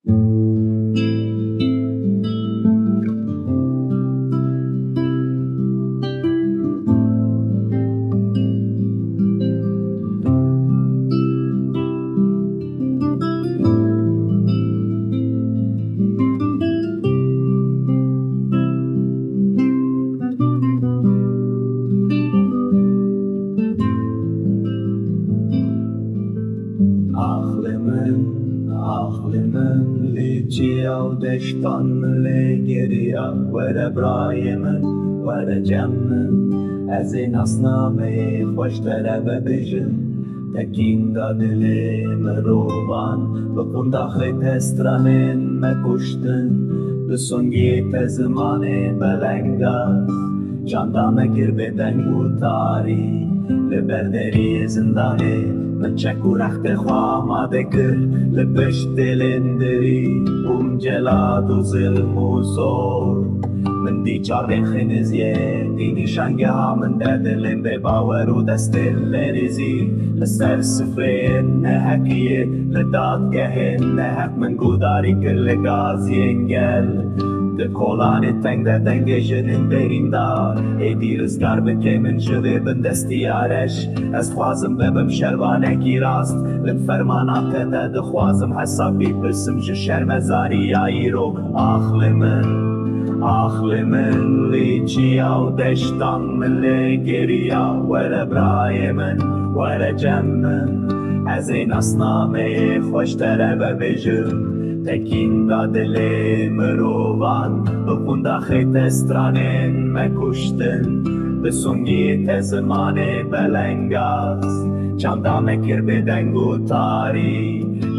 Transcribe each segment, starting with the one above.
Aklımın içiyor deştanlı geriye Vere brayımın, vere cemmin Ezin asnami hoş terebe bijin Tekin da dilim ruban Bukun dahi testramin me kuştin Lusungi te zmani belengaz Canda me girbeden gutari Liberderi zindani Çeku rexte xwama dekir Li pişt dilindiri celadu zilmu zor Min dî çavên xêniziye Dînî şengeha min derdilim bê bawer û destên lêrîzî Li ser sifreyên nehekiyê Li dadgehên nehek min gudarî kir li gaziyên gel Di kolanê teng de dengê jinên bêrîndar Êdî rizgar bike min ji vê bin destîya reş Ez xwazim bibim şervanekî rast Li fermana te de dixwazim hesabî pirsim ji şermezariya îro Aklımın liçiya deştan min lê geriya Were brayê min, were cem min Ez ê nasnameyê xweş terebe bêjim Tekin da dilê mirovan Bikun daxê te stranên me kuştin Bi sungî te zimanê belengaz Çanda me kir bê deng û tarî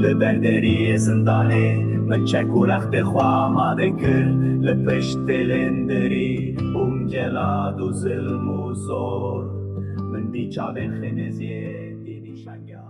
Li ber deriyê zindanê Min çek û rextê xwama dikir Li pişt dilên dirî celad û zilm û zor Min dî çavên xêneziyê dînî şengeha